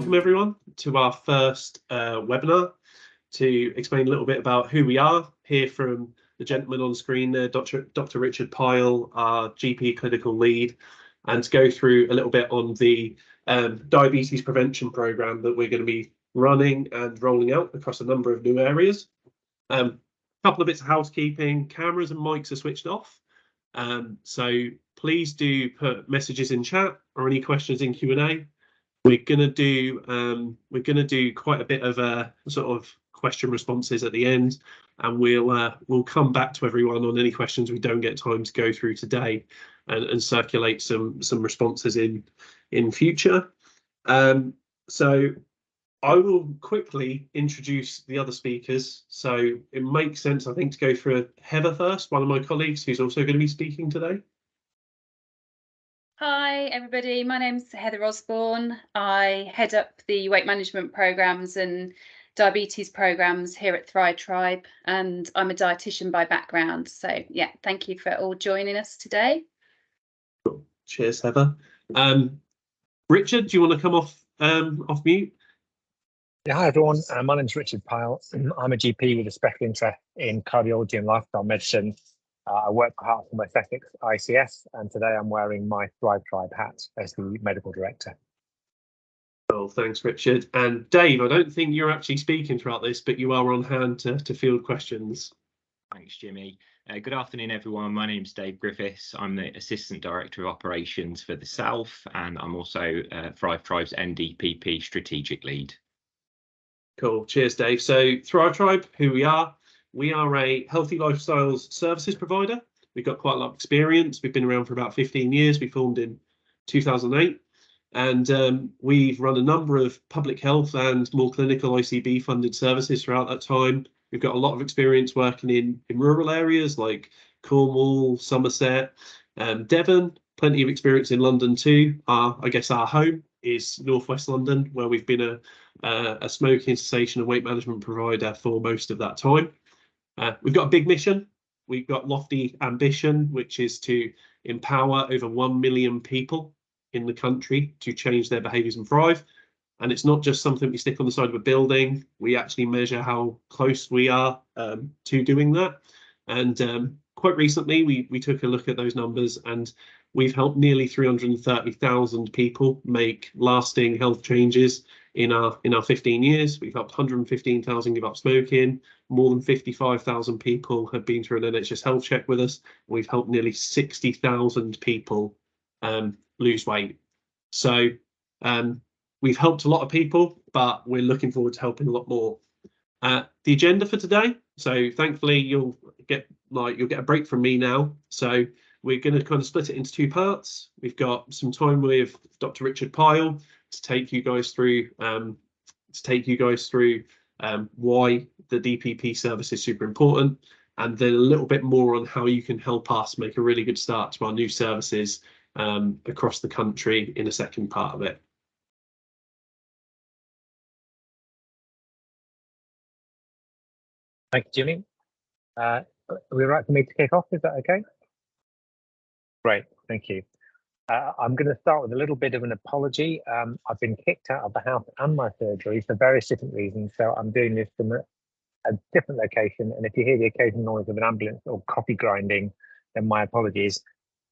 welcome everyone to our first webinar to explain a little bit about who we are. Hear from the gentleman on screen there, Dr. Richard Pyle, our GP clinical lead, and to go through a little bit on the diabetes prevention programme that we're going to be running and rolling out across a number of new areas. A couple of bits of housekeeping: cameras and mics are switched off, so please do put messages in chat or any questions in Q&A. We're gonna do quite a bit of sort of question responses at the end, and we'll come back to everyone on any questions we don't get time to go through today, and circulate some responses in future. So I will quickly introduce the other speakers. So it makes sense, I think, to go through Heather first, one of my colleagues who's also going to be speaking today. Hi everybody, my name's Heather Osborne. I head up the weight management programs and diabetes programs here at Thrive Tribe, and I'm a dietitian by background. So yeah, thank you for all joining us today. Cheers, Heather. Richard, do you want to come off mute? Yeah, hi everyone. My name's Richard Pyle. I'm a GP with a special interest in cardiology and lifestyle medicine. I work for Heart and West Essex ICS, and today I'm wearing my Thrive Tribe hat as the medical director. Well, thanks, Richard. And Dave, I don't think you're actually speaking throughout this, but you are on hand to field questions. Thanks, Jimmy. Good afternoon, everyone. My name's Dave Griffiths. I'm the Assistant Director of Operations for the South, and I'm also Thrive Tribe's NDPP Strategic Lead. Cool. Cheers, Dave. So Thrive Tribe, who we are a healthy lifestyles services provider. We've got quite a lot of experience. We've been around for about 15 years. We formed in 2008, and we've run a number of public health and more clinical ICB funded services throughout that time. We've got a lot of experience working in rural areas like Cornwall, Somerset, Devon. Plenty of experience in London too. I guess our home is Northwest London, where we've been a smoking cessation and weight management provider for most of that time. We've got a big mission. We've got lofty ambition, which is to empower over 1 million people in the country to change their behaviours and thrive. And it's not just something we stick on the side of a building. We actually measure how close we are to doing that. And quite recently, we took a look at those numbers, and we've helped nearly 330,000 people make lasting health changes in our 15 years. We've helped 115,000 give up smoking. More than 55,000 people have been through an NHS health check with us. We've helped nearly 60,000 people lose weight. So we've helped a lot of people, but we're looking forward to helping a lot more. The agenda for today. So thankfully you'll get a break from me now. So we're going to kind of split it into two parts. We've got some time with Dr. Richard Pyle to take you guys through why the DPP service is super important, and then a little bit more on how you can help us make a really good start to our new services across the country in a second part of it. Thank you, Jimmy. Are we right for me to kick off? Is that okay? Great, thank you. I'm going to start with a little bit of an apology. I've been kicked out of the house and my surgery for various different reasons, so I'm doing this from a different location. And if you hear the occasional noise of an ambulance or coffee grinding, then my apologies.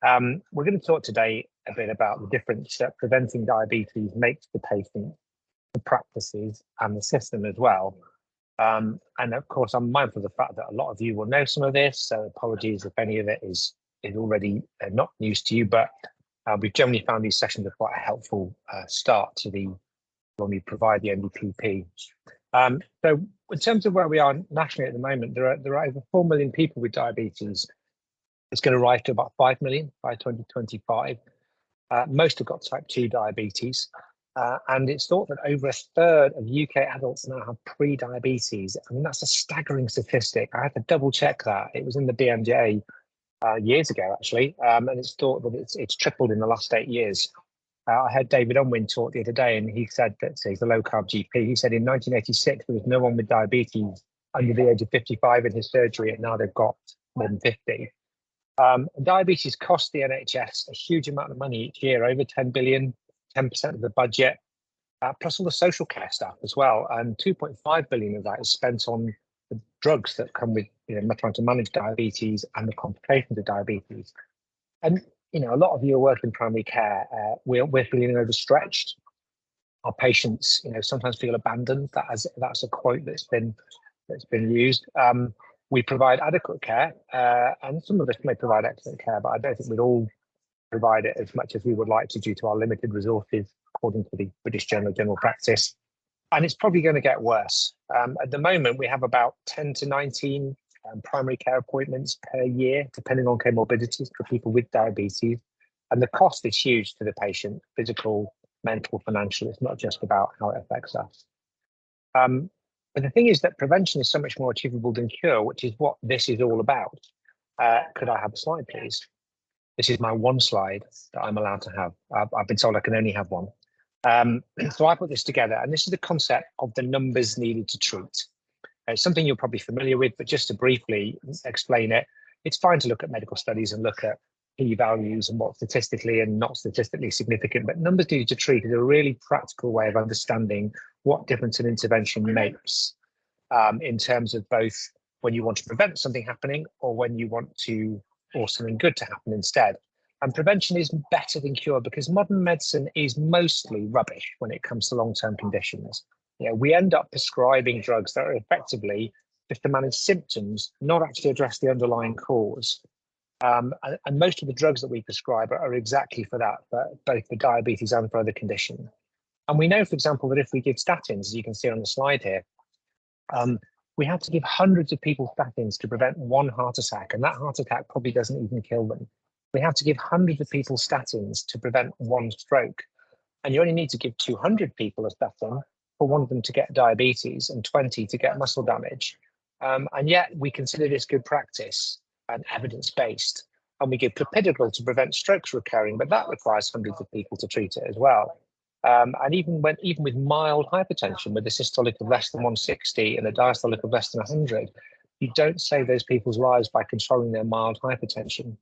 We're going to talk today a bit about the difference that preventing diabetes makes to patients, the practices, and the system as well. And of course, I'm mindful of the fact that a lot of you will know some of this, so apologies if any of it is already not news to you, but we've generally found these sessions are quite a helpful start to when we provide the NDPP. So in terms of where we are nationally at the moment, there are over 4 million people with diabetes. It's going to rise to about 5 million by 2025. Most have got type 2 diabetes. And it's thought that over a third of UK adults now have pre-diabetes. I mean, that's a staggering statistic. I had to double check that. It was in the BMJ years ago, actually, and it's thought that it's tripled in the last 8 years. I heard David Unwin talk the other day, and he said that he's a low-carb GP. He said in 1986, there was no one with diabetes under the age of 55 in his surgery, and now they've got more than 50. Diabetes costs the NHS a huge amount of money each year, over 10 billion, 10% of the budget. plus all the social care stuff as well. And 2.5 billion of that is spent on the drugs that come with, trying to manage diabetes and the complications of diabetes. And, a lot of you are working in primary care. We're feeling overstretched. Our patients, sometimes feel abandoned. That's a quote that's been used. We provide adequate care, and some of us may provide excellent care, but I don't think we'd all provide it as much as we would like to due to our limited resources, according to the British Journal of General Practice. And it's probably going to get worse. At the moment, we have about 10 to 19 primary care appointments per year, depending on comorbidities for people with diabetes. And the cost is huge to the patient, physical, mental, financial. It's not just about how it affects us. But the thing is that prevention is so much more achievable than cure, which is what this is all about. Could I have a slide, please? This is my one slide that I'm allowed to have. I've been told I can only have one. So I put this together, and this is the concept of the numbers needed to treat. It's something you're probably familiar with, but just to briefly explain it, it's fine to look at medical studies and look at p-values and what's statistically and not statistically significant, but numbers needed to treat is a really practical way of understanding what difference an intervention makes in terms of both when you want to prevent something happening or when you want or something good to happen instead. And prevention is better than cure because modern medicine is mostly rubbish when it comes to long-term conditions. We end up prescribing drugs that are effectively just to manage symptoms, not actually address the underlying cause. And most of the drugs that we prescribe are exactly for that, both for diabetes and for other conditions. And we know, for example, that if we give statins, as you can see on the slide here, we have to give hundreds of people statins to prevent one heart attack, and that heart attack probably doesn't even kill them. We have to give hundreds of people statins to prevent one stroke, and you only need to give 200 people a statin for one of them to get diabetes and 20 to get muscle damage. And yet we consider this good practice and evidence-based, and we give clopidogrel to prevent strokes recurring, but that requires hundreds of people to treat it as well. And even with mild hypertension, with a systolic of less than 160 and a diastolic of less than 100, you don't save those people's lives by controlling their mild hypertension.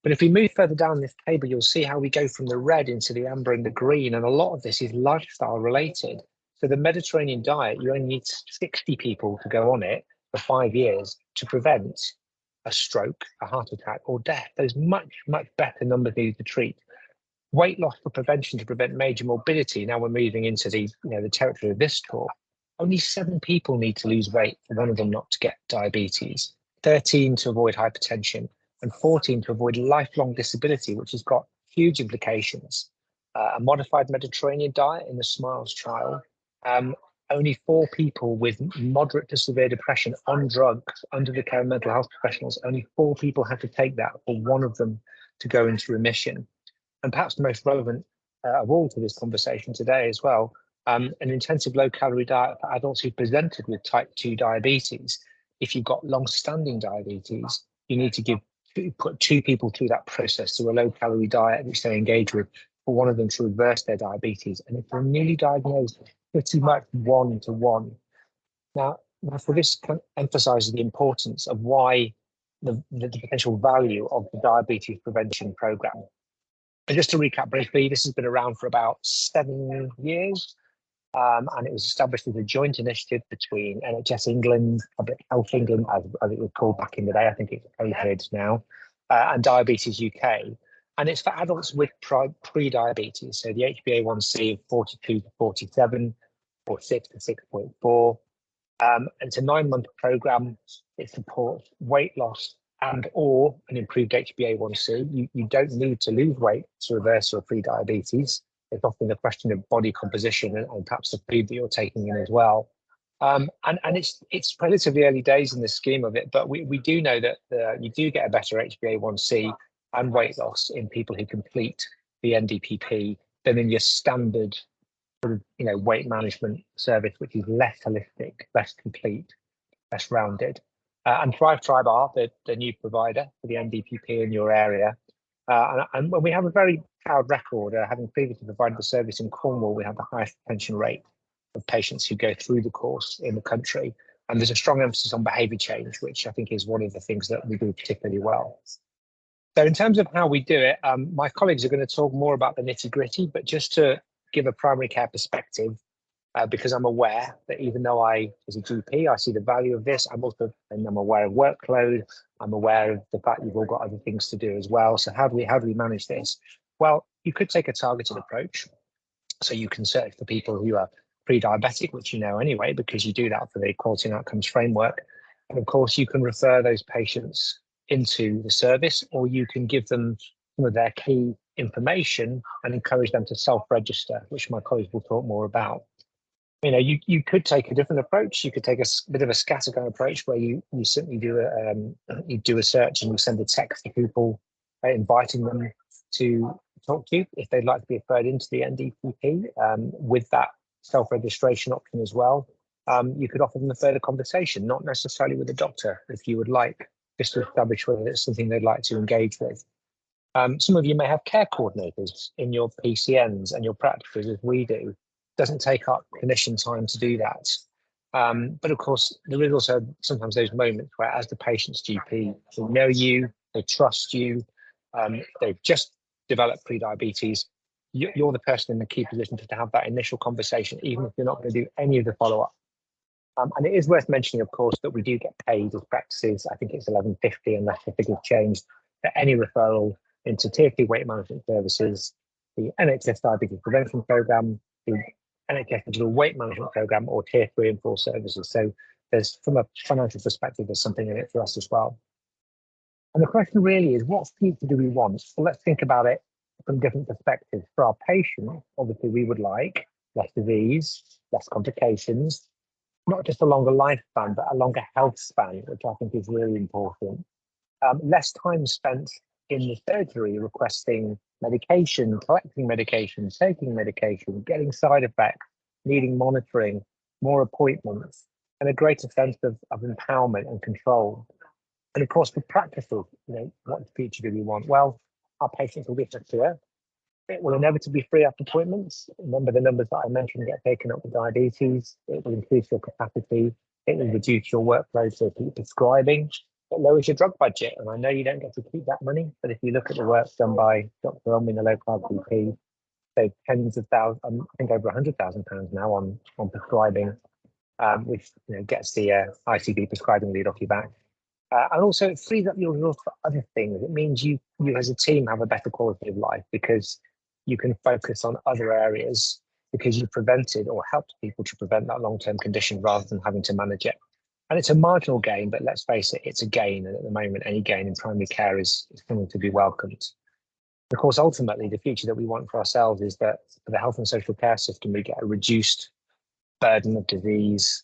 But if we move further down this table, you'll see how we go from the red into the amber and the green, and a lot of this is lifestyle related. So the Mediterranean diet, you only need 60 people to go on it for 5 years to prevent a stroke, a heart attack, or death. There's much, much better numbers needed to treat. Weight loss for prevention to prevent major morbidity. Now we're moving into the territory of this talk. Only 7 people need to lose weight for one of them not to get diabetes, 13 to avoid hypertension, and 14 to avoid lifelong disability, which has got huge implications. A modified Mediterranean diet in the SMILES trial. Only 4 people with moderate to severe depression on drugs under the care of mental health professionals, only 4 people had to take that for one of them to go into remission. And perhaps the most relevant of all to this conversation today as well, an intensive low-calorie diet for adults who presented with type 2 diabetes. If you've got long-standing diabetes, you need to put 2 people through that process through a low-calorie diet which they engage with for one of them to reverse their diabetes. And if they're newly diagnosed, pretty much 1-to-1. Now for this emphasises the importance of why the potential value of the diabetes prevention programme. And just to recap briefly, this has been around for about 7 years, and it was established as a joint initiative between NHS England, Public Health England, as it was called back in the day, I think it's AHID now, and Diabetes UK. And it's for adults with pre-diabetes, so the HbA1c of 42 to 47, or 6 to 6.4. And it's a 9-month programme. It supports weight loss and or an improved HbA1c. You don't need to lose weight to reverse your pre-diabetes. It's often a question of body composition and perhaps the food that you're taking in as well. And it's relatively early days in the scheme of it, but we do know that you do get a better HbA1c and weight loss in people who complete the NDPP than in your standard sort of weight management service, which is less holistic, less complete, less rounded. And Thrive Tribe are the new provider for the NDPP in your area. And we have a very proud record, having previously provided the service in Cornwall. We have the highest retention rate of patients who go through the course in the country. And there's a strong emphasis on behaviour change, which I think is one of the things that we do particularly well. So in terms of how we do it, my colleagues are going to talk more about the nitty gritty, but just to give a primary care perspective, because I'm aware that even though as a GP, I see the value of this, I'm aware of workload. I'm aware of the fact you've all got other things to do as well. So how do we manage this? Well, you could take a targeted approach. So you can search for people who are pre-diabetic, which you know anyway, because you do that for the quality and outcomes framework. And of course, you can refer those patients into the service, or you can give them some of their key information and encourage them to self-register, which my colleagues will talk more about. You know, you could take a different approach. You could take a bit of a scattergun approach where you simply do a search and you send a text to people inviting them to talk to you if they'd like to be referred into the NDPP with that self-registration option as well. You could offer them a further conversation, not necessarily with a doctor, if you would like, just to establish whether it's something they'd like to engage with. Some of you may have care coordinators in your PCNs and your practices, as we do. It doesn't take up clinician time to do that. But of course, there is also sometimes those moments where, as the patient's GP, they know you, they trust you, they've just developed pre-diabetes. You're the person in the key position to have that initial conversation, even if you're not going to do any of the follow-up. And it is worth mentioning, of course, that we do get paid as practices. I think it's £11.50 unless the figure's changed, for any referral into Tier 2 weight management services, the NHS Diabetes Prevention Programme, the NHS Digital Weight Management Programme, or Tier 3 and 4 services. So there's, from a financial perspective, there's something in it for us as well. And the question really is, what future do we want? Well, let's think about it from different perspectives. For our patients, obviously, we would like less disease, less complications, not just a longer lifespan, but a longer health span, which I think is really important. Less time spent in the surgery requesting medication, collecting medication, taking medication, getting side effects, needing monitoring, more appointments, and a greater sense of empowerment and control. And of course, for practices, you know, what future do we want? Well, our patients will be secure. It will inevitably free up appointments. Remember, the numbers that I mentioned get taken up with diabetes. It will increase your capacity. It will reduce your workload, so keep prescribing. It lowers your drug budget. And I know you don't get to keep that money, but if you look at the work done by Dr. Elmin, the local GP, so tens of thousands, I think over £100,000 now on prescribing, which gets the ICB prescribing lead off your back. And also it frees up your resource for other things. It means you as a team have a better quality of life because you can focus on other areas because you prevented or helped people to prevent that long-term condition rather than having to manage it. And it's a marginal gain, but let's face it, it's a gain. And at the moment, any gain in primary care is something to be welcomed. Of course, ultimately, the future that we want for ourselves is that for the health and social care system, we get a reduced burden of disease,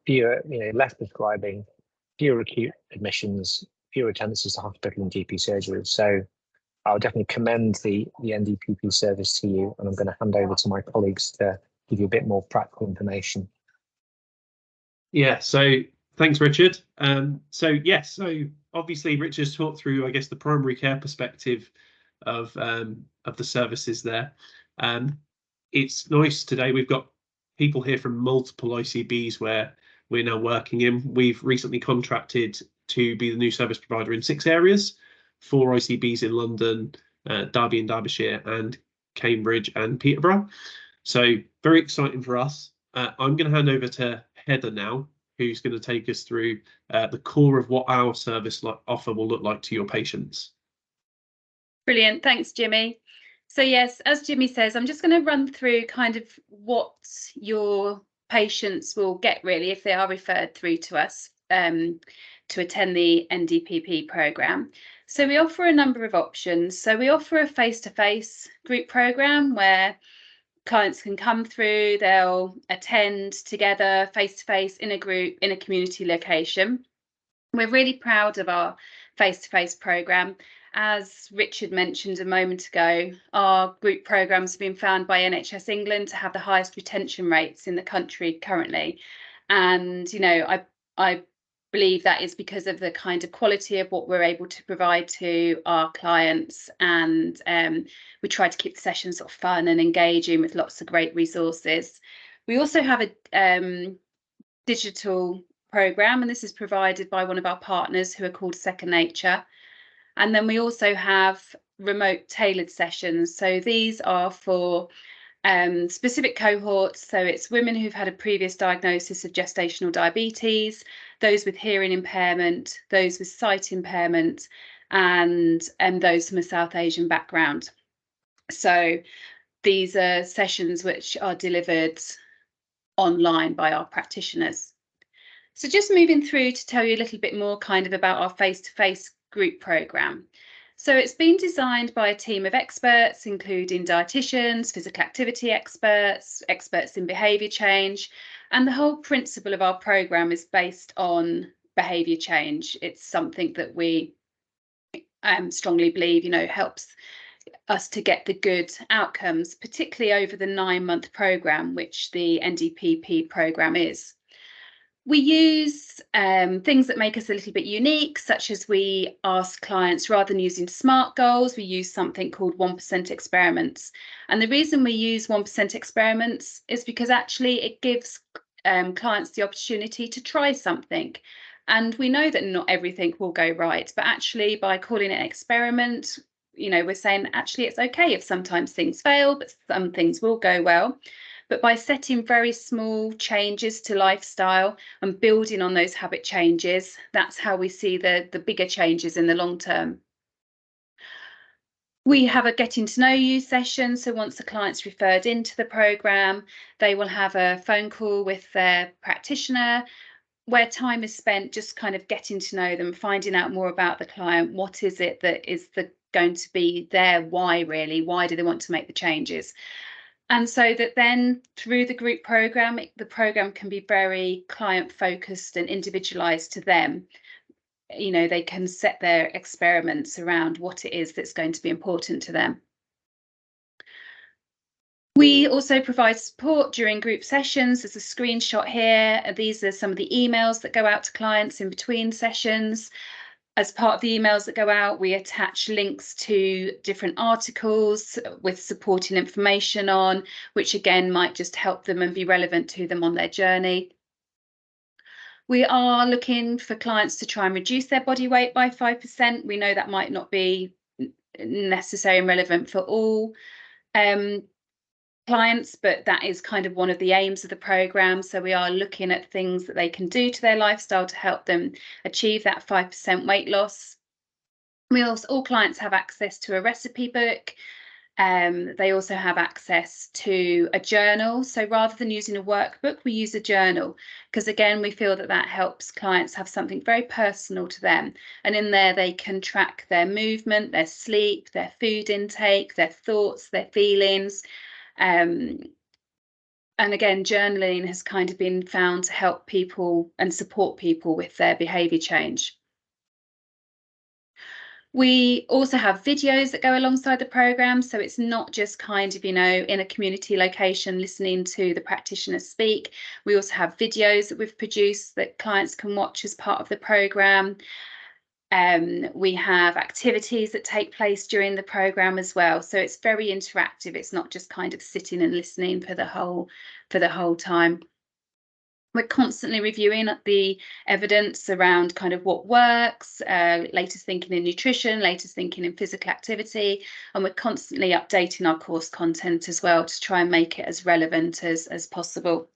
fewer, less prescribing, fewer acute admissions, fewer attendances to hospital and GP surgeries. So I'll definitely commend the NDPP service to you, and I'm going to hand over to my colleagues to give you a bit more practical information. Yeah, so thanks, Richard. So obviously Richard's talked through, I guess, the primary care perspective of the services there. It's nice today. We've got people here from multiple ICBs where we're now working in. We've recently contracted to be the new service provider in 6 areas, 4 ICBs in London, Derby and Derbyshire, and Cambridge and Peterborough. So very exciting for us. I'm going to hand over to Heather now, who's going to take us through the core of what our service offer will look like to your patients. Brilliant. Thanks, Jimmy. So yes, as Jimmy says, I'm just going to run through kind of what your patients will get really if they are referred through to us to attend the NDPP programme. So we offer a number of options. So we offer a face-to-face group programme where clients can come through, they'll attend together face-to-face in a group in a community location. We're really proud of our face-to-face programme. As Richard mentioned a moment ago, our group programmes have been found by NHS England to have the highest retention rates in the country currently. And, I believe that is because of the kind of quality of what we're able to provide to our clients. And we try to keep the sessions sort of fun and engaging with lots of great resources. We also have a digital programme, and this is provided by one of our partners who are called Second Nature. And then we also have remote tailored sessions. So these are for Specific cohorts, so it's women who've had a previous diagnosis of gestational diabetes, those with hearing impairment, those with sight impairment, and those from a South Asian background. So these are sessions which are delivered online by our practitioners. So just moving through to tell you a little bit more kind of about our face-to-face group programme. So it's been designed by a team of experts, including dietitians, physical activity experts, experts in behaviour change, and the whole principle of our programme is based on behaviour change. It's something that we strongly believe, helps us to get the good outcomes, particularly over the 9-month programme, which the NDPP programme is. We use things that make us a little bit unique, such as we ask clients, rather than using SMART goals, we use something called 1% experiments. And the reason we use 1% experiments is because actually it gives clients the opportunity to try something. And we know that not everything will go right, but actually by calling it an experiment, we're saying actually it's okay if sometimes things fail, but some things will go well. But by setting very small changes to lifestyle and building on those habit changes, that's how we see the bigger changes in the long term. We have a getting to know you session. So once the client's referred into the programme, they will have a phone call with their practitioner where time is spent just kind of getting to know them, finding out more about the client. What is it that is going to be their why, really? Why do they want to make the changes? And so that then through the group programme, the programme can be very client focused and individualised to them. They can set their experiments around what it is that's going to be important to them. We also provide support during group sessions. There's a screenshot here. These are some of the emails that go out to clients in between sessions. As part of the emails that go out, we attach links to different articles with supporting information on, which again might just help them and be relevant to them on their journey. We are looking for clients to try and reduce their body weight by 5%. We know that might not be necessary and relevant for all clients, but that is kind of one of the aims of the programme. So we are looking at things that they can do to their lifestyle to help them achieve that 5% weight loss. All clients have access to a recipe book. They also have access to a journal. So rather than using a workbook, we use a journal because again, we feel that helps clients have something very personal to them. And in there, they can track their movement, their sleep, their food intake, their thoughts, their feelings. And again, journaling has kind of been found to help people and support people with their behaviour change. We also have videos that go alongside the programme, so it's not just kind of, in a community location listening to the practitioners speak. We also have videos that we've produced that clients can watch as part of the programme. We have activities that take place during the programme as well, so it's very interactive. It's not just kind of sitting and listening for the whole time. We're constantly reviewing the evidence around kind of what works, latest thinking in nutrition, latest thinking in physical activity, and we're constantly updating our course content as well to try and make it as relevant as possible.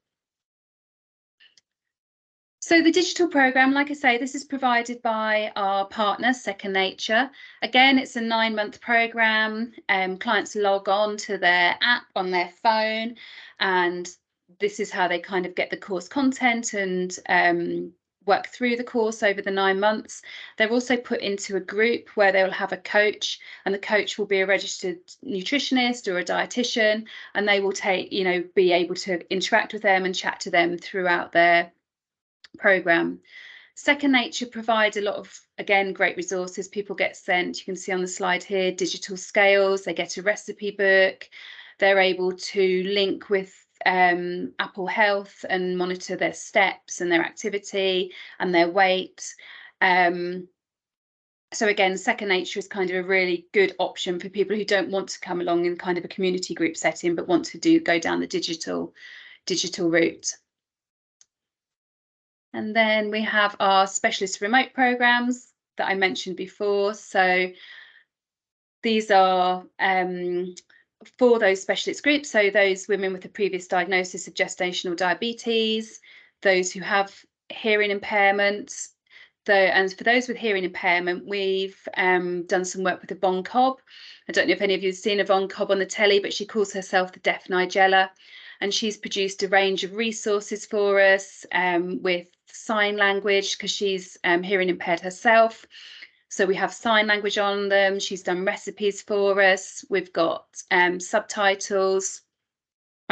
So the digital programme, like I say, this is provided by our partner, Second Nature. Again, it's a 9-month programme. Clients log on to their app on their phone, and this is how they kind of get the course content and work through the course over the 9 months. They're also put into a group where they'll have a coach, and the coach will be a registered nutritionist or a dietitian, and they will be able to interact with them and chat to them throughout their programme. Second Nature provide a lot of, again, great resources. People get sent, you can see on the slide here, digital scales. They get a recipe book. They're able to link with Apple Health and monitor their steps and their activity and their weight. So again, Second Nature is kind of a really good option for people who don't want to come along in kind of a community group setting, but want to go down the digital route. And then we have our specialist remote programs that I mentioned before. So these are for those specialist groups, so those women with a previous diagnosis of gestational diabetes, those who have hearing impairments. And for those with hearing impairment, we've done some work with Yvonne Cobb. I don't know if any of you have seen Yvonne Cobb on the telly, but she calls herself the Deaf Nigella, and she's produced a range of resources for us with sign language, because she's hearing impaired herself. So we have sign language on them. She's done recipes for us. We've got subtitles.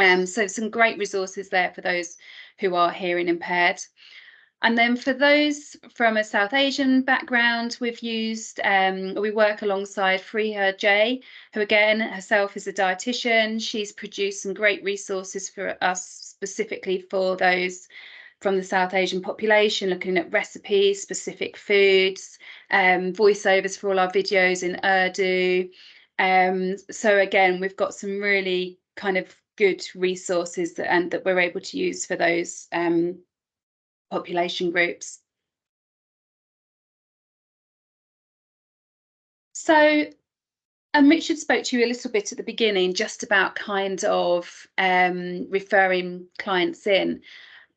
So some great resources there for those who are hearing impaired. And then for those from a South Asian background, we've used, we work alongside Freeha J, who again, herself is a dietitian. She's produced some great resources for us specifically for those from the South Asian population, looking at recipes, specific foods, voiceovers for all our videos in Urdu. So again, we've got some really kind of good resources that we're able to use for those population groups. So Richard spoke to you a little bit at the beginning just about kind of referring clients in,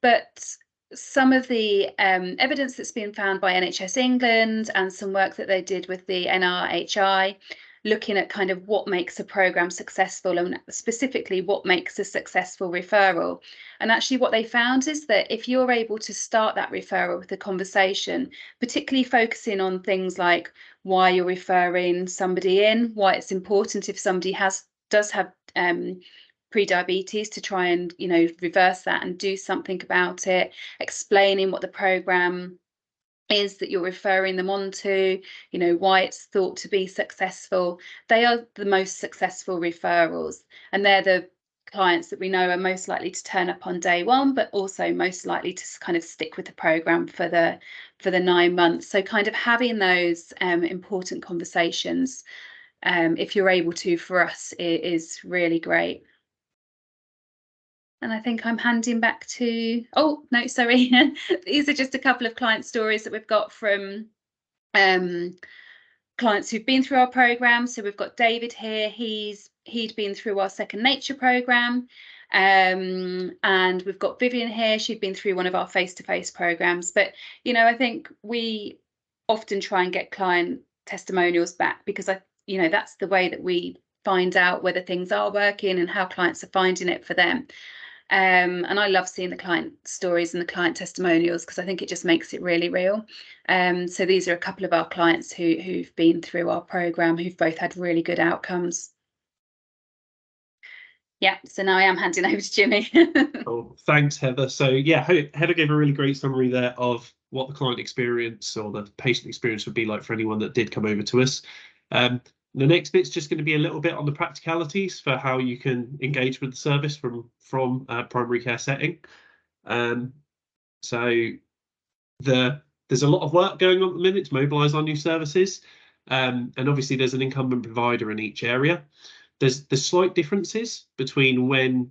but some of the evidence that's been found by NHS England and some work that they did with the NRHI, looking at kind of what makes a programme successful and specifically what makes a successful referral. And actually what they found is that if you're able to start that referral with a conversation, particularly focusing on things like why you're referring somebody in, why it's important if somebody does have pre-diabetes to try and, you know, reverse that and do something about it, explaining what the programme is that you're referring them on to, you know, why it's thought to be successful. They are the most successful referrals, and they're the clients that we know are most likely to turn up on day one, but also most likely to kind of stick with the programme for the 9 months. So kind of having those important conversations, if you're able to, for us, it is really great. And I think I'm handing back to, oh, no, sorry. These are just a couple of client stories that we've got from clients who've been through our programme. So we've got David here. He'd been through our Second Nature programme. And we've got Vivian here. She'd been through one of our face-to-face programmes. But, you know, I think we often try and get client testimonials back because, you know, that's the way that we find out whether things are working and how clients are finding it for them. And I love seeing the client stories and the client testimonials because I think it just makes it really real. So these are a couple of our clients who've been through our programme, who've both had really good outcomes. Yeah, so now I am handing over to Jimmy. Oh, thanks, Heather. So yeah, Heather gave a really great summary there of what the client experience or the patient experience would be like for anyone that did come over to us. The next bit's just going to be a little bit on the practicalities for how you can engage with the service from a primary care setting. So there's a lot of work going on at the minute to mobilise our new services, and obviously there's an incumbent provider in each area. There's slight differences between when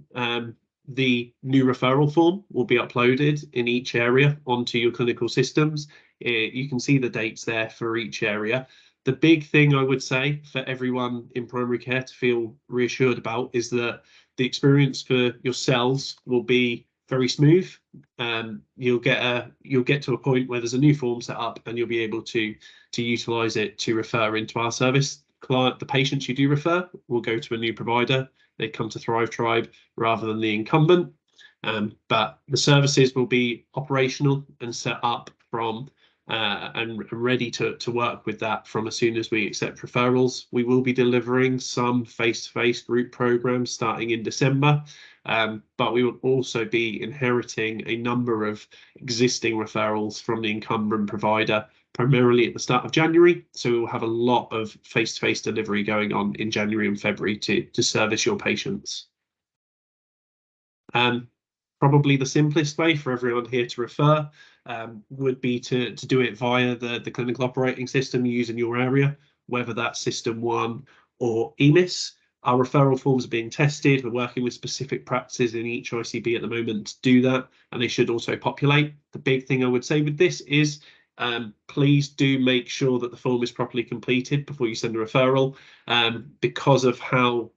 the new referral form will be uploaded in each area onto your clinical systems. You can see the dates there for each area. The big thing I would say for everyone in primary care to feel reassured about is that the experience for yourselves will be very smooth. You'll get to a point where there's a new form set up and you'll be able to utilise it to refer into our service. The patients you do refer will go to a new provider. They come to Thrive Tribe rather than the incumbent. But the services will be operational and set up from and ready to work with that from as soon as we accept referrals. We will be delivering some face-to-face group programs starting in December, but we will also be inheriting a number of existing referrals from the incumbent provider, primarily at the start of January. So we will have a lot of face-to-face delivery going on in January and February to service your patients. Probably the simplest way for everyone here to refer would be to do it via the clinical operating system you use in your area, whether that's System 1 or EMIS. Our referral forms are being tested. We're working with specific practices in each ICB at the moment to do that, and they should also populate. The big thing I would say with this is Please do make sure that the form is properly completed before you send a referral, because of how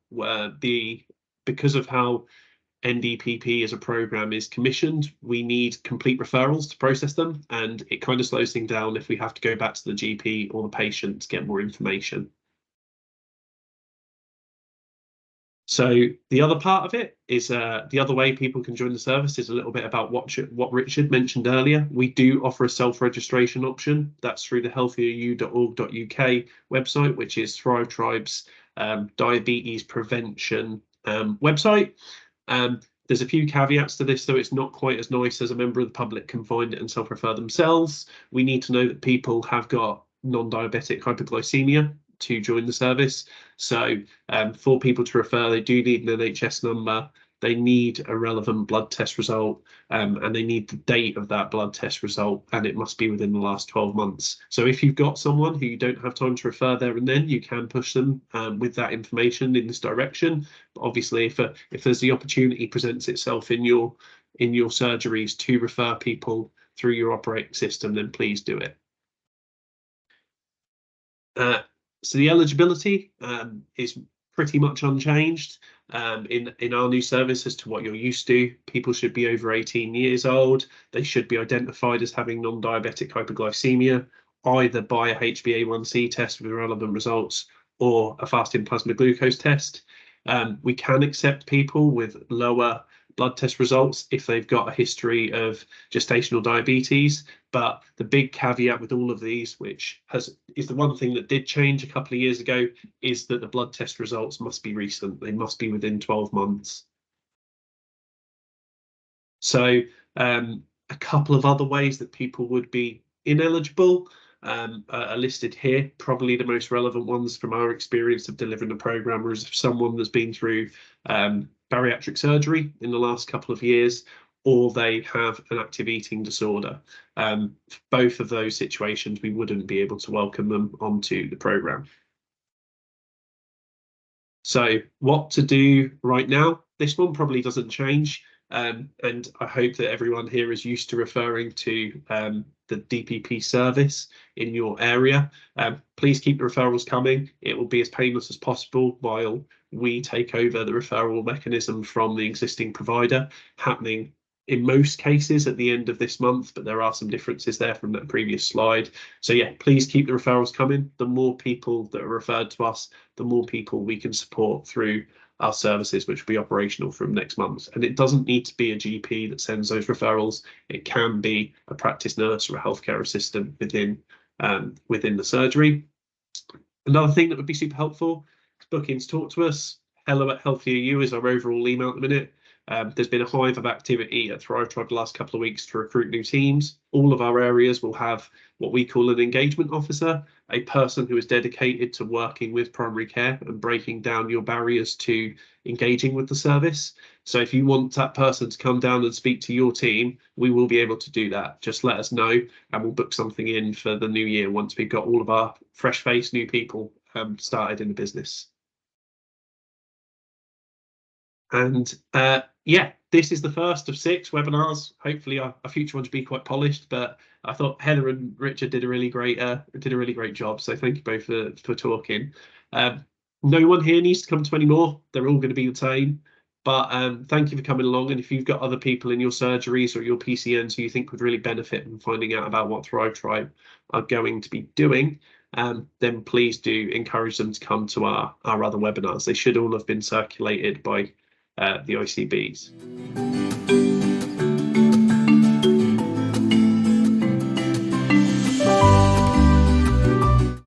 NDPP as a programme is commissioned. We need complete referrals to process them, and it kind of slows things down if we have to go back to the GP or the patient to get more information. So the other part of it is the other way people can join the service is a little bit about what Richard mentioned earlier. We do offer a self-registration option. That's through the healthieryou.org.uk website, which is Thrive Tribe's diabetes prevention website. There's a few caveats to this, so it's not quite as nice as a member of the public can find it and self-refer themselves. We need to know that people have got non-diabetic hypoglycemia to join the service. So for people to refer, they do need an NHS number, they need a relevant blood test result, and they need the date of that blood test result, and it must be within the last 12 months. So if you've got someone who you don't have time to refer there and then, you can push them with that information in this direction. But obviously, if there's the opportunity presents itself in your surgeries to refer people through your operating system, then please do it. So the eligibility is pretty much unchanged in our new service as to what you're used to. People should be over 18 years old. They should be identified as having non-diabetic hypoglycemia, either by a HbA1c test with relevant results or a fasting plasma glucose test. We can accept people with lower blood test results if they've got a history of gestational diabetes, but the big caveat with all of these, which is the one thing that did change a couple of years ago, is that the blood test results must be recent. They must be within 12 months. So a couple of other ways that people would be ineligible are listed here. Probably the most relevant ones from our experience of delivering the programme is if someone that's been through bariatric surgery in the last couple of years, or they have an active eating disorder. Both of those situations, we wouldn't be able to welcome them onto the programme. So what to do right now? This one probably doesn't change. And I hope that everyone here is used to referring to the DPP service in your area. Please keep the referrals coming. It will be as painless as possible while we take over the referral mechanism from the existing provider, happening in most cases at the end of this month, but there are some differences there from that previous slide. So yeah, please keep the referrals coming. The more people that are referred to us, the more people we can support through our services, which will be operational from next month. And it doesn't need to be a GP that sends those referrals. It can be a practice nurse or a healthcare assistant within the surgery. Another thing that would be super helpful is bookings. Talk to us. hello@healthieryou is our overall email at the minute. There's been a hive of activity at Thrive Tribe the last couple of weeks to recruit new teams. All of our areas will have what we call an engagement officer, a person who is dedicated to working with primary care and breaking down your barriers to engaging with the service. So if you want that person to come down and speak to your team, we will be able to do that. Just let us know and we'll book something in for the new year once we've got all of our fresh face new people started in the business. And yeah, this is the first of 6 webinars. Hopefully our future ones will be quite polished, but I thought Heather and Richard did a really great job. So thank you both for talking. No one here needs to come to any more. They're all going to be the same. But thank you for coming along. And if you've got other people in your surgeries or your PCNs who you think would really benefit from finding out about what Thrive Tribe are going to be doing, then please do encourage them to come to our other webinars. They should all have been circulated by the ICBs.